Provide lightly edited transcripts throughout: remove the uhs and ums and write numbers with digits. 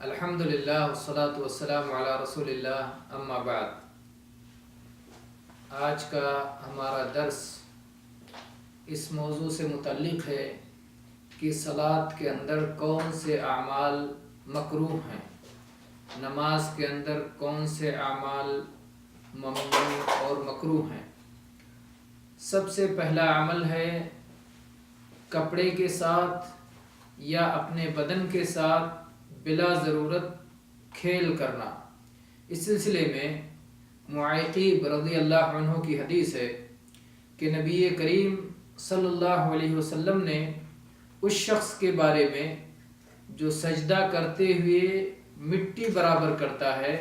الحمدللہ والصلاة والسلام علی رسول اللہ اما بعد۔ آج کا ہمارا درس اس موضوع سے متعلق ہے کہ صلاۃ کے اندر کون سے اعمال مکروہ ہیں، نماز کے اندر کون سے اعمال ممنوع اور مکروہ ہیں۔ سب سے پہلا عمل ہے کپڑے کے ساتھ یا اپنے بدن کے ساتھ بلا ضرورت کھیل کرنا۔ اس سلسلے میں معیقیب رضی اللہ عنہ کی حدیث ہے کہ نبی کریم صلی اللہ علیہ وسلم نے اس شخص کے بارے میں جو سجدہ کرتے ہوئے مٹی برابر کرتا ہے،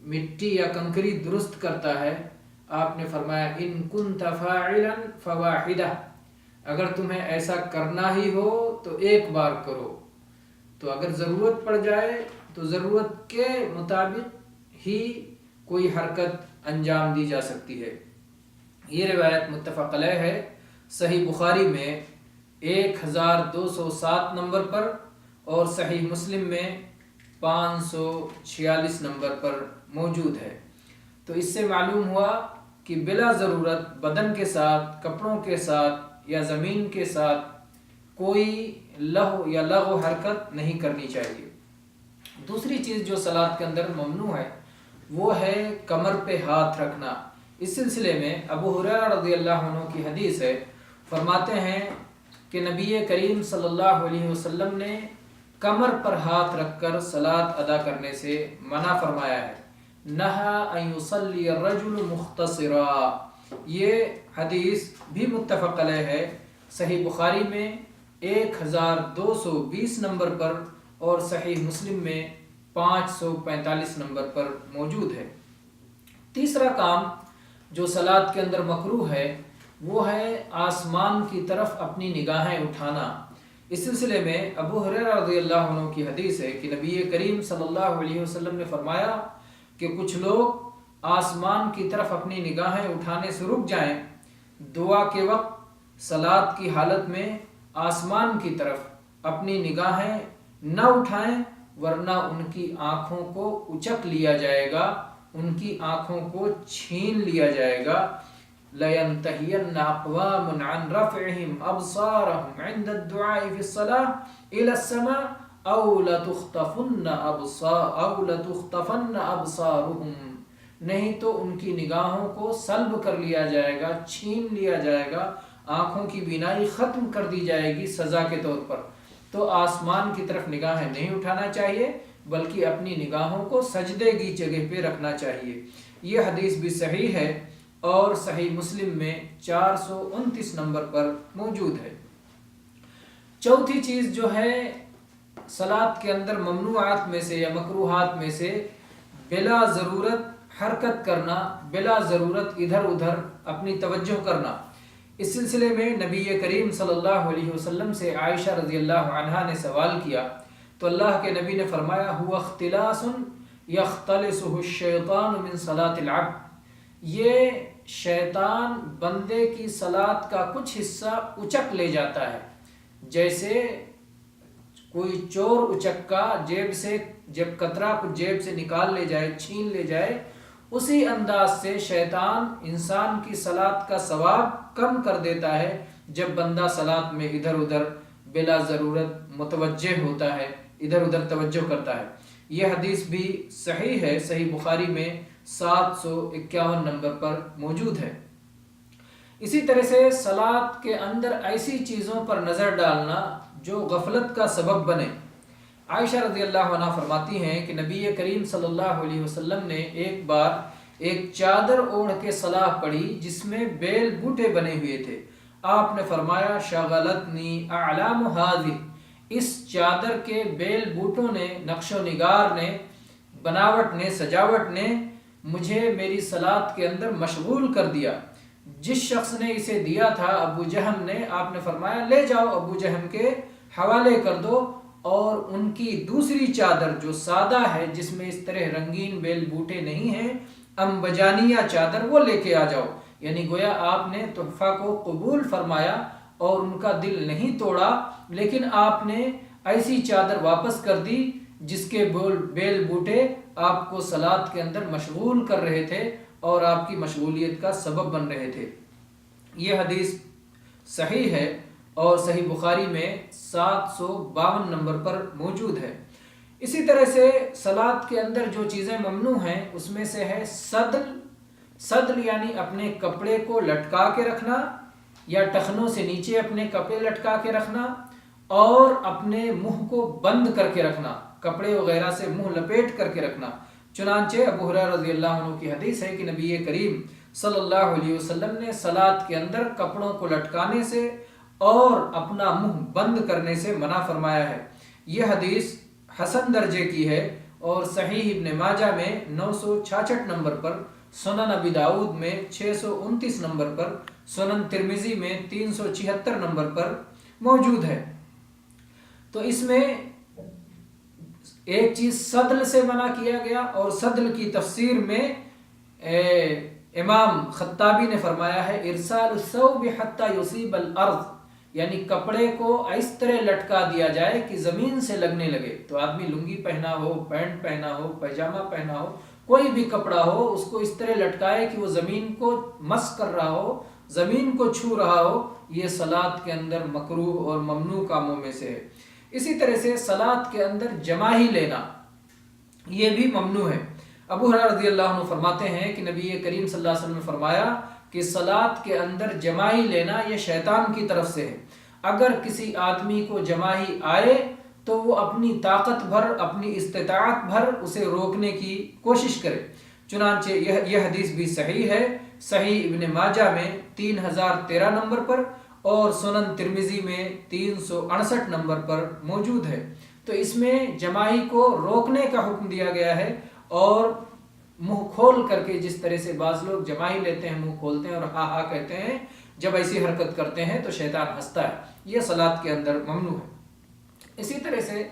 مٹی یا کنکری درست کرتا ہے، آپ نے فرمایا ان کنت فاعلا فواحدہ، اگر تمہیں ایسا کرنا ہی ہو تو ایک بار کرو، تو اگر ضرورت پڑ جائے تو ضرورت کے مطابق ہی کوئی حرکت انجام دی جا سکتی ہے۔ یہ روایت متفق علیہ ہے، صحیح بخاری میں 1207 نمبر پر اور صحیح مسلم میں 546 نمبر پر موجود ہے۔ تو اس سے معلوم ہوا کہ بلا ضرورت بدن کے ساتھ، کپڑوں کے ساتھ یا زمین کے ساتھ کوئی لہو یا لغو حرکت نہیں کرنی چاہیے۔ دوسری چیز جو صلاۃ کے اندر ممنوع ہے وہ ہے کمر پہ ہاتھ رکھنا۔ اس سلسلے میں ابو ہریرہ رضی اللہ عنہ کی حدیث ہے، فرماتے ہیں کہ نبی کریم صلی اللہ علیہ وسلم نے کمر پر ہاتھ رکھ کر صلاۃ ادا کرنے سے منع فرمایا ہے۔ نہا ان یصلی الرجل مختصرا، یہ حدیث بھی متفق علیہ ہے، صحیح بخاری میں 1220 نمبر پر اور صحیح مسلم میں 545 نمبر پر موجود ہے۔ تیسرا کام جو صلاۃ کے اندر مکروہ ہے وہ ہے آسمان کی طرف اپنی نگاہیں اٹھانا۔ اس سلسلے میں ابو ہریرہ رضی اللہ عنہ کی حدیث ہے کہ نبی کریم صلی اللہ علیہ وسلم نے فرمایا کہ کچھ لوگ آسمان کی طرف اپنی نگاہیں اٹھانے سے رک جائیں، دعا کے وقت صلاۃ کی حالت میں آسمان کی طرف اپنی نگاہیں نہ اٹھائیں، ورنہ ان کی آنکھوں کو اچک لیا جائے گا، ان کی آنکھوں کو چھین لیا جائے گا۔ لَيَنْتَهِيَنَّ أَقْوَامٌ عَنْ رَفْعِهِمْ أَبْصَارَهُمْ عِنْدَ الدُّعَاءِ فِي الصَّلَاةِ إِلَى السَّمَاءِ أَوْ لَتُخْطَفَنَّ أَبْصَارُهُمْ، نہیں تو ان کی نگاہوں کو سلب کر لیا جائے گا، چھین لیا جائے گا، آنکھوں کی بینائی ختم کر دی جائے گی سزا کے طور پر۔ تو آسمان کی طرف نگاہیں نہیں اٹھانا چاہیے بلکہ اپنی نگاہوں کو سجدے کی جگہ پہ رکھنا چاہیے۔ یہ حدیث بھی صحیح ہے اور صحیح مسلم میں 429 نمبر پر موجود ہے۔ چوتھی چیز جو ہے صلاۃ کے اندر ممنوعات میں سے یا مکروہات میں سے بلا ضرورت حرکت کرنا، بلا ضرورت ادھر ادھر اپنی توجہ کرنا۔ اس سلسلے میں نبی کریم صلی اللہ علیہ وسلم سے عائشہ رضی اللہ عنہا نے سوال کیا تو اللہ کے نبی نے فرمایا هو اختلاس یختلسه الشیطان من صلاۃ العبد، یہ شیطان بندے کی صلاۃ کا کچھ حصہ اچک لے جاتا ہے، جیسے کوئی چور اچکا جیب سے جب قطرہ کچھ جیب سے نکال لے جائے، چھین لے جائے، اسی انداز سے شیطان انسان کی صلاۃ کا ثواب کم کر دیتا ہے جب بندہ صلاۃ میں ادھر ادھر بلا ضرورت متوجہ ہوتا ہے، ادھر ادھر توجہ کرتا ہے۔ یہ حدیث بھی صحیح ہے، صحیح بخاری میں 751 نمبر پر موجود ہے۔ اسی طرح سے صلاۃ کے اندر ایسی چیزوں پر نظر ڈالنا جو غفلت کا سبب بنے۔ عائشہ رضی اللہ عنہ فرماتی ہیں کہ نبی کریم صلی اللہ علیہ وسلم نے ایک بار ایک چادر اوڑھ کے صلاح پڑھی جس میں بیل بوٹے بنے ہوئے تھے۔ آپ نے فرمایا شغلتنی اعلام ہذہ، اس چادر کے بیل بوٹوں نے، نقش و نگار نے، بناوٹ نے، سجاوٹ نے مجھے میری صلاۃ کے اندر مشغول کر دیا۔ جس شخص نے اسے دیا تھا ابو جہم نے، آپ نے فرمایا لے جاؤ ابو جہم کے حوالے کر دو، اور ان کی دوسری چادر جو سادہ ہے جس میں اس طرح رنگین بیل بوٹے نہیں ہیں، انبجانیہ چادر، وہ لے کے آ جاؤ۔ یعنی گویا آپ نے تحفہ کو قبول فرمایا اور ان کا دل نہیں توڑا، لیکن آپ نے ایسی چادر واپس کر دی جس کے بیل بوٹے آپ کو صلاۃ کے اندر مشغول کر رہے تھے اور آپ کی مشغولیت کا سبب بن رہے تھے۔ یہ حدیث صحیح ہے اور صحیح بخاری میں 752 نمبر پر موجود ہے۔ اسی طرح سے صلاۃ کے اندر جو چیزیں ممنوع ہیں اس میں سے ہے صدل یعنی اپنے کپڑے کو لٹکا کے رکھنا یا ٹخنوں سے نیچے اپنے کپڑے لٹکا کے رکھنا، اور اپنے منہ کو بند کر کے رکھنا، کپڑے وغیرہ سے منہ لپیٹ کر کے رکھنا۔ چنانچہ ابو ہریرہ رضی اللہ عنہ کی حدیث ہے کہ نبی کریم صلی اللہ علیہ وسلم نے صلاۃ کے اندر کپڑوں کو لٹکانے سے اور اپنا منہ بند کرنے سے منع فرمایا ہے۔ یہ حدیث حسن درجے کی ہے اور صحیح ابن ماجہ میں 966 نمبر پر، سنن ابی داؤد میں 629 نمبر پر، سنن ترمذی میں 376 نمبر پر موجود ہے۔ تو اس میں ایک چیز صدل سے منع کیا گیا، اور صدل کی تفسیر میں امام خطابی نے فرمایا ہے ارسال الثوب حتی یصیب الارض، یعنی کپڑے کو اس طرح لٹکا دیا جائے کہ زمین سے لگنے لگے۔ تو آدمی لنگی پہنا ہو، پینٹ پہنا ہو، پیجامہ پہنا ہو، کوئی بھی کپڑا ہو، اس کو اس طرح لٹکائے کہ وہ زمین کو مس کر رہا ہو، زمین کو چھو رہا ہو۔ یہ صلاۃ کے اندر مکروہ اور ممنوع کاموں میں سے ہے۔ اسی طرح سے صلاۃ کے اندر جماہی لینا یہ بھی ممنوع ہے۔ ابو ہریرہ رضی اللہ عنہ فرماتے ہیں کہ نبی کریم صلی اللہ علیہ وسلم نے فرمایا کہ صلاۃ کے اندر جماہی لینا یہ شیطان کی طرف سے ہے۔ اگر کسی آدمی کو جماہی آئے تو وہ اپنی طاقت بھر، اپنی استطاعت بھر اسے روکنے کی کوشش کرے۔ چنانچہ یہ حدیث بھی صحیح ہے، صحیح ابن ماجہ میں 3013 نمبر پر اور سنن ترمذی میں 368 نمبر پر موجود ہے۔ تو اس میں جماعی کو روکنے کا حکم دیا گیا ہے، اور منہ کھول کر کے، جس طرح سے بعض لوگ جماعی لیتے ہیں، منہ کھولتے ہیں اور ہاں ہاں کہتے ہیں، جب ایسی حرکت کرتے ہیں تو شیطان ہنستا ہے، یہ صلاۃ کے اندر ممنوع ہے۔ اسی طرح سے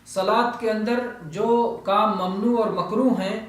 صلاۃ کے اندر جو کام ممنوع اور مکروہ ہیں،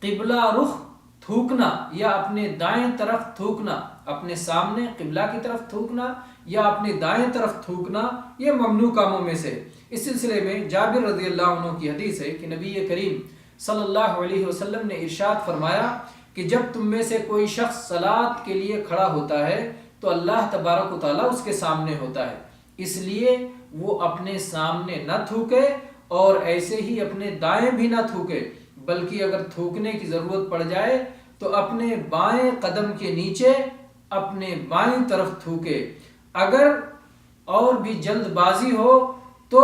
قبلہ رخ تھوکنا یا اپنے دائیں طرف تھوکنا، اپنے سامنے قبلہ کی طرف تھوکنا یا اپنے دائیں طرف تھوکنا، یہ ممنوع کاموں میں سے۔ اس سلسلے میں جابر رضی اللہ عنہ کی حدیث ہے کہ نبی کریم صلی اللہ علیہ وسلم نے ارشاد فرمایا کہ جب تم میں سے کوئی شخص صلاۃ کے لیے کھڑا ہوتا ہے تو اللہ تبارک و تعالیٰ اس کے سامنے ہوتا ہے، اس لیے وہ اپنے سامنے نہ تھوکے اور ایسے ہی اپنے دائیں بھی نہ تھوکے، بلکہ اگر تھوکنے کی ضرورت پڑ جائے تو اپنے بائیں قدم کے نیچے اپنے بائیں طرف تھوکے۔ اگر اور بھی جلد بازی ہو تو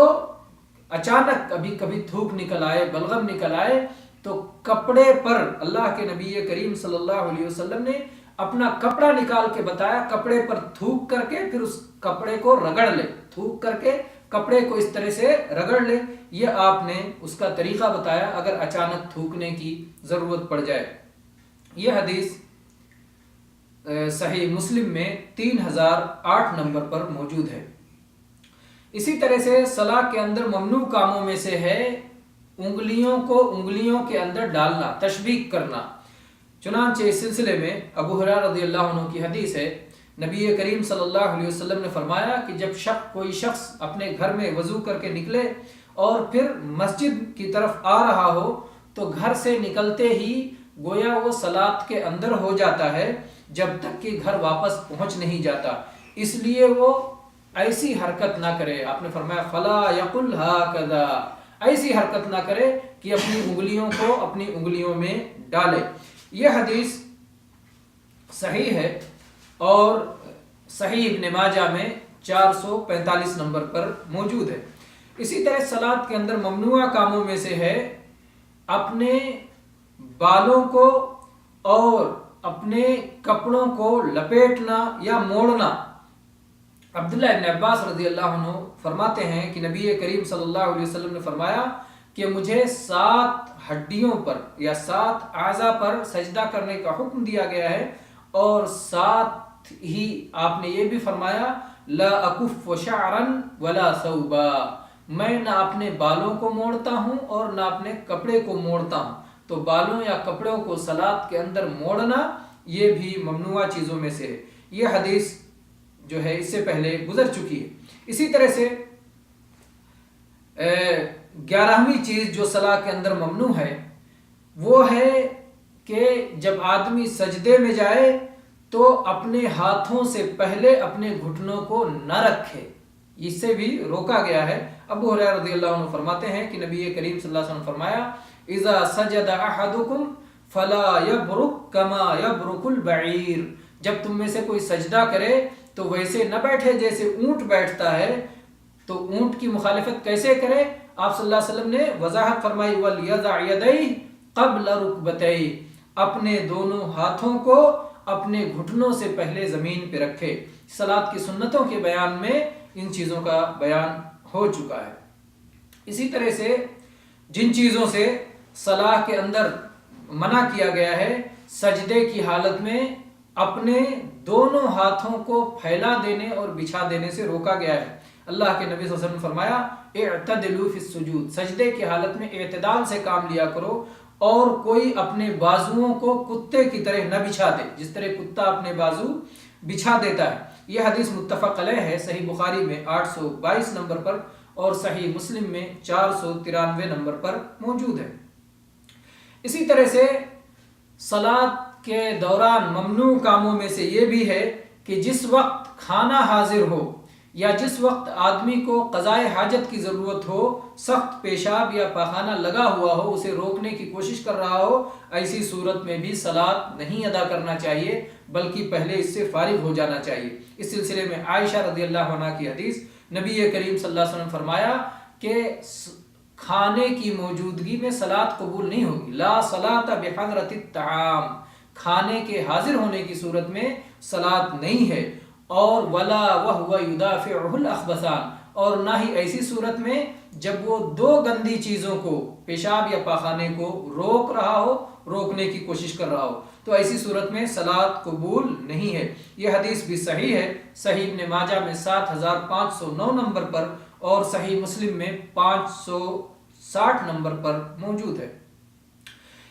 اچانک کبھی تھوک نکل آئے، بلغم نکل آئے، تو کپڑے پر، اللہ کے نبی کریم صلی اللہ علیہ وسلم نے اپنا کپڑا نکال کے بتایا، کپڑے پر تھوک کر کے پھر اس کپڑے کو رگڑ لے، تھوک کر کے کپڑے کو اس طرح سے رگڑ لے، یہ آپ نے اس کا طریقہ بتایا اگر اچانک تھوکنے کی ضرورت پڑ جائے۔ یہ حدیث صحیح مسلم میں 3008 نمبر پر موجود ہے۔ اسی طرح سے صلاۃ کے اندر ممنوع کاموں میں سے ہے انگلیوں کو انگلیوں کے اندر ڈالنا، تشبیک کرنا۔ چنانچہ اس سلسلے میں ابو ہریرہ رضی اللہ عنہ کی حدیث ہے، نبی کریم صلی اللہ علیہ وسلم نے فرمایا کہ جب کوئی شخص اپنے گھر میں وضو کر کے نکلے اور پھر مسجد کی طرف آ رہا ہو تو گھر سے نکلتے ہی گویا وہ صلاۃ کے اندر ہو جاتا ہے جب تک کہ گھر واپس پہنچ نہیں جاتا، اس لیے وہ ایسی حرکت نہ کرے۔ آپ نے فرمایا فلا یقل ہاکذا، ایسی حرکت نہ کرے کہ اپنی انگلیوں کو اپنی انگلیوں میں ڈالے۔ یہ حدیث صحیح ہے اور صحیح ابن ماجہ میں 445 نمبر پر موجود ہے۔ اسی طرح صلاۃ کے اندر ممنوع کاموں میں سے ہے اپنے بالوں کو اور اپنے کپڑوں کو لپیٹنا یا موڑنا۔ عبداللہ ابن عباس رضی اللہ عنہ فرماتے ہیں کہ نبی کریم صلی اللہ علیہ وسلم نے فرمایا کہ مجھے 7 ہڈیوں پر یا 7 اعضاء پر سجدہ کرنے کا حکم دیا گیا ہے، اور ساتھ ہی آپ نے یہ بھی فرمایا لا اکف شعرا ولا ثوبا، میں نہ اپنے بالوں کو موڑتا ہوں اور نہ اپنے کپڑے کو موڑتا ہوں۔ تو بالوں یا کپڑوں کو صلاۃ کے اندر موڑنا یہ بھی ممنوع چیزوں میں سے ہے۔ یہ حدیث جو ہے اس سے پہلے گزر چکی ہے۔ اسی طرح سے 11ویں چیز جو صلاح کے اندر ممنوع ہے وہ ہے کہ جب آدمی سجدے میں جائے تو اپنے ہاتھوں سے پہلے اپنے گھٹنوں کو نہ رکھے، اس سے بھی روکا گیا ہے۔ ابو ہریرہ رضی اللہ عنہ فرماتے ہیں کہ نبی کریم صلی اللہ علیہ وسلم فرمایا اذا سجد احدکم فلا یبرک کما یبرک البعیر، جب تم میں سے کوئی سجدہ کرے تو ویسے نہ بیٹھے جیسے اونٹ بیٹھتا ہے۔ تو اونٹ کی مخالفت کیسے کرے؟ آپ صلی اللہ علیہ وسلم نے وضاحت فرمائی وَلْيَضَعْ يَدَيْهِ قَبْلَ رُكْبَتَيْهِ، اپنے دونوں ہاتھوں کو اپنے گھٹنوں سے پہلے زمین پہ رکھے۔ صلاۃ کی سنتوں کے بیان میں ان چیزوں کا بیان ہو چکا ہے۔ اسی طرح سے جن چیزوں سے صلاح کے اندر منع کیا گیا ہے، سجدے کی حالت میں اپنے دونوں ہاتھوں کو پھیلا دینے اور بچھا دینے سے روکا گیا ہے۔ اللہ کے نبی صلی اللہ علیہ وسلم نے فرمایا اعتدلوا فی السجود، سجدے کی حالت میں اعتدال سے کام لیا کرو، اور کوئی اپنے بازوؤں کو کتے کی طرح نہ بچھا دے جس طرح کتا اپنے بازو بچھا دیتا ہے۔ یہ حدیث متفق علیہ ہے، صحیح بخاری میں 822 نمبر پر اور صحیح مسلم میں 493 نمبر پر موجود ہے۔ اسی طرح سے صلاۃ کے دوران ممنوع کاموں میں سے یہ بھی ہے کہ جس وقت کھانا حاضر ہو یا جس وقت آدمی کو قضاء حاجت کی ضرورت ہو، سخت پیشاب یا پاخانہ لگا ہوا ہو، اسے روکنے کی کوشش کر رہا ہو، ایسی صورت میں بھی صلاۃ نہیں ادا کرنا چاہیے بلکہ پہلے اس سے فارغ ہو جانا چاہیے۔ اس سلسلے میں عائشہ رضی اللہ عنہا کی حدیث، نبی کریم صلی اللہ علیہ وسلم نے فرمایا کہ کھانے کی موجودگی میں صلاۃ قبول نہیں ہوگی، لا صلاۃ بحضرۃ الطعام، کھانے کے حاضر ہونے کی صورت میں صلاۃ نہیں ہے، اور ولا وهو يدافعه الاخبثان، اور نہ ہی ایسی صورت میں جب وہ دو گندی چیزوں کو، پیشاب یا پاخانے کو روک رہا ہو، روکنے کی کوشش کر رہا ہو، تو ایسی صورت میں صلاۃ قبول نہیں ہے۔ یہ حدیث بھی صحیح ہے، صحیح ابن ماجہ میں 7509 نمبر پر اور صحیح مسلم میں 560 نمبر پر موجود ہے۔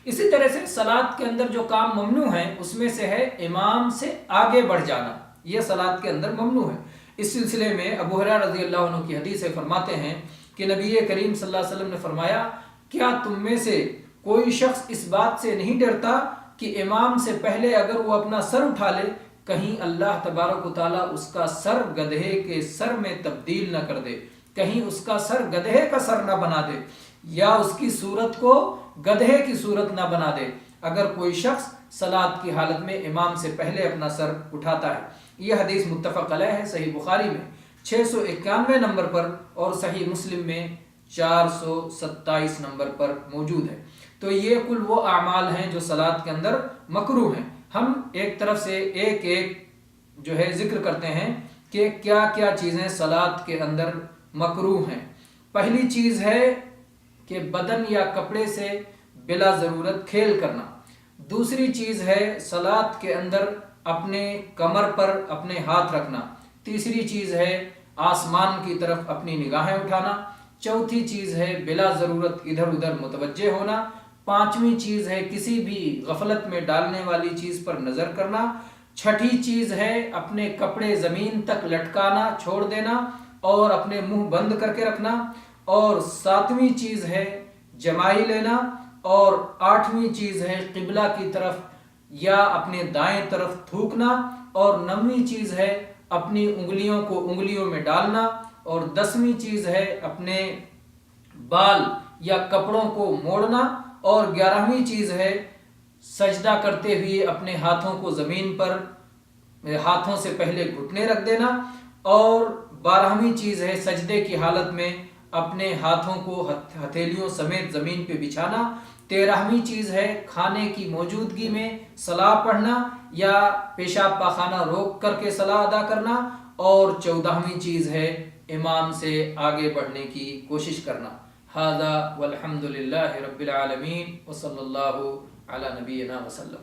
اسی طرح سے صلاۃ کے اندر جو کام ممنوع ہیں اس میں سے ہے امام سے آگے بڑھ جانا، یہ صلاۃ کے اندر ممنوع ہے۔ اس سلسلے میں ابو ہریرہ رضی اللہ عنہ کی حدیث سے فرماتے ہیں کہ نبی کریم صلی اللہ علیہ وسلم نے فرمایا کیا تم میں سے کوئی شخص اس بات سے نہیں ڈرتا کہ امام سے پہلے اگر وہ اپنا سر اٹھا لے کہیں اللہ تبارک و تعالیٰ اس کا سر گدھے کے سر میں تبدیل نہ کر دے، کہیں اس کا سر گدھے کا سر نہ بنا دے یا اس کی صورت کو گدھے کی صورت نہ بنا دے اگر کوئی شخص صلاۃ کی حالت میں امام سے پہلے اپنا سر اٹھاتا ہے۔ یہ حدیث متفق علیہ ہے، صحیح بخاری میں 691 نمبر پر اور صحیح مسلم میں 427 نمبر پر موجود ہے۔ تو یہ کل وہ اعمال ہیں جو صلاۃ کے اندر مکروہ ہیں۔ ہم ایک طرف سے ایک جو ہے ذکر کرتے ہیں کہ کیا کیا چیزیں صلاۃ کے اندر مکروہ ہیں۔ پہلی چیز ہے کہ بدن یا کپڑے سے بلا ضرورت کھیل کرنا۔ دوسری چیز ہے صلاۃ کے اندر اپنے کمر پر اپنے ہاتھ رکھنا۔ تیسری چیز ہے آسمان کی طرف اپنی نگاہیں اٹھانا۔ چوتھی چیز ہے بلا ضرورت ادھر ادھر متوجہ ہونا۔ پانچویں چیز ہے کسی بھی غفلت میں ڈالنے والی چیز پر نظر کرنا۔ چھٹی چیز ہے اپنے کپڑے زمین تک لٹکانا، چھوڑ دینا اور اپنے منہ بند کر کے رکھنا۔ اور ساتویں چیز ہے جمائی لینا، اور آٹھویں چیز ہے قبلہ کی طرف یا اپنے دائیں طرف تھوکنا، اور نویں چیز ہے اپنی انگلیوں کو انگلیوں میں ڈالنا، اور 10ویں چیز ہے اپنے بال یا کپڑوں کو موڑنا، اور 11ویں چیز ہے سجدہ کرتے ہوئے اپنے ہاتھوں کو زمین پر ہاتھوں سے پہلے گھٹنے رکھ دینا، اور 12ویں چیز ہے سجدے کی حالت میں اپنے ہاتھوں کو ہتھیلیوں سمیت زمین پہ بچھانا۔ 13ویں چیز ہے کھانے کی موجودگی میں صلاح پڑھنا یا پیشاب پاخانہ روک کر کے صلاح ادا کرنا، اور 14ویں چیز ہے امام سے آگے بڑھنے کی کوشش کرنا۔ ھذا والحمد للہ رب العالمین وصلی اللہ علی نبینا وسلم۔